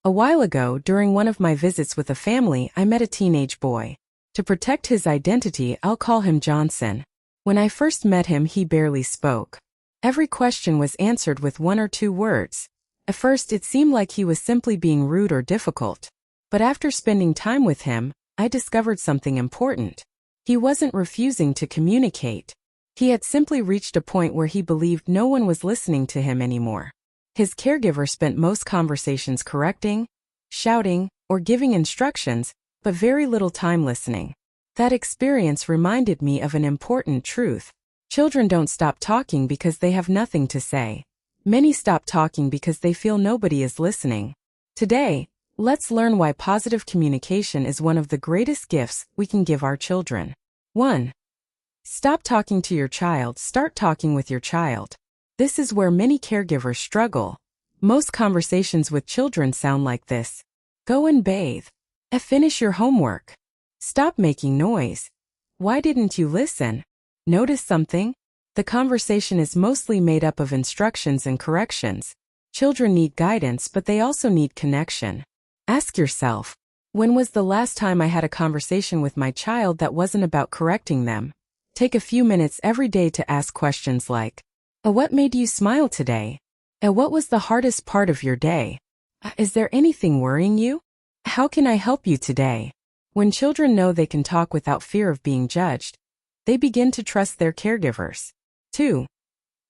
A while ago, during one of my visits with a family, I met a teenage boy. To protect his identity, I'll call him Johnson. When I first met him, he barely spoke. Every question was answered with one or two words. At first, it seemed like he was simply being rude or difficult. But after spending time with him, I discovered something important. He wasn't refusing to communicate. He had simply reached a point where he believed no one was listening to him anymore. His caregiver spent most conversations correcting, shouting, or giving instructions, but very little time listening. That experience reminded me of an important truth. Children don't stop talking because they have nothing to say. Many stop talking because they feel nobody is listening. Today, let's learn why positive communication is one of the greatest gifts we can give our children. 1. Stop talking to your child, start talking with your child. This is where many caregivers struggle. Most conversations with children sound like this. Go and bathe. Finish your homework. Stop making noise. Why didn't you listen? Notice something? The conversation is mostly made up of instructions and corrections. Children need guidance, but they also need connection. Ask yourself, when was the last time I had a conversation with my child that wasn't about correcting them? Take a few minutes every day to ask questions like, what made you smile today? What was the hardest part of your day? Is there anything worrying you? How can I help you today? When children know they can talk without fear of being judged, they begin to trust their caregivers. 2.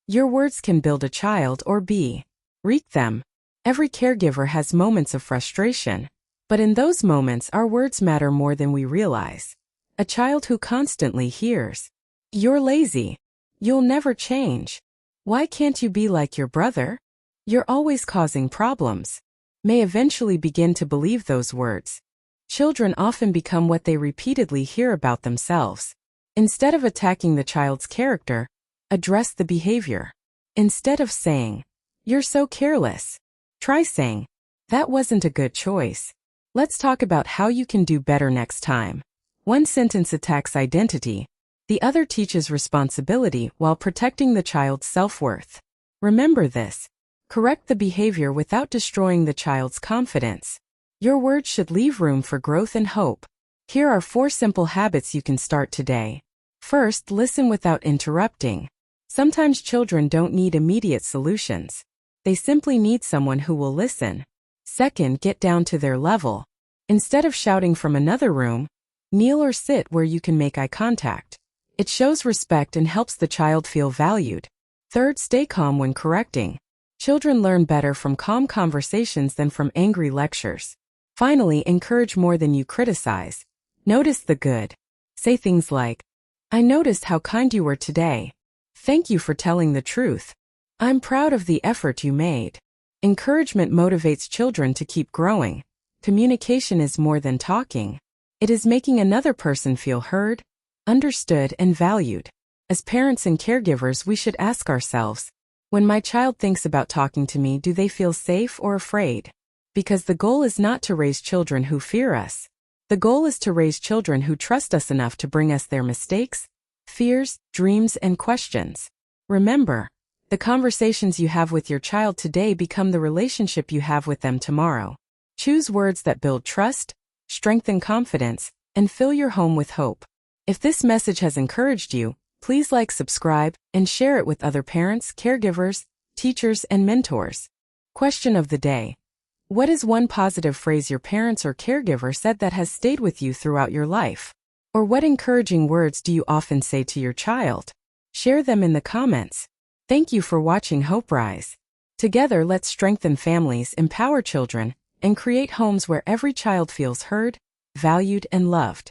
Your words can build a child or break them. Every caregiver has moments of frustration, but in those moments our words matter more than we realize. A child who constantly hears, "You're lazy. You'll never change. Why can't you be like your brother? You're always causing problems," may eventually begin to believe those words. Children often become what they repeatedly hear about themselves. Instead of attacking the child's character, address the behavior. Instead of saying, "You're so careless," try saying, "That wasn't a good choice." Let's talk about how you can do better next time. One sentence attacks identity. The other teaches responsibility while protecting the child's self-worth. Remember this. Correct the behavior without destroying the child's confidence. Your words should leave room for growth and hope. Here are 4 simple habits you can start today. First, listen without interrupting. Sometimes children don't need immediate solutions. They simply need someone who will listen. Second, get down to their level. Instead of shouting from another room, kneel or sit where you can make eye contact. It shows respect and helps the child feel valued. Third, stay calm when correcting. Children learn better from calm conversations than from angry lectures. Finally, encourage more than you criticize. Notice the good. Say things like, "I noticed how kind you were today. Thank you for telling the truth. I'm proud of the effort you made." Encouragement motivates children to keep growing. Communication is more than talking. It is making another person feel heard, understood, and valued. As parents and caregivers, we should ask ourselves, when my child thinks about talking to me, do they feel safe or afraid? Because the goal is not to raise children who fear us. The goal is to raise children who trust us enough to bring us their mistakes, fears, dreams, and questions. Remember, the conversations you have with your child today become the relationship you have with them tomorrow. Choose words that build trust, strengthen confidence, and fill your home with hope. If this message has encouraged you, please like, subscribe, and share it with other parents, caregivers, teachers, and mentors. Question of the day. What is one positive phrase your parents or caregiver said that has stayed with you throughout your life? Or what encouraging words do you often say to your child? Share them in the comments. Thank you for watching HopeRise. Together, let's strengthen families, empower children, and create homes where every child feels heard, valued, and loved.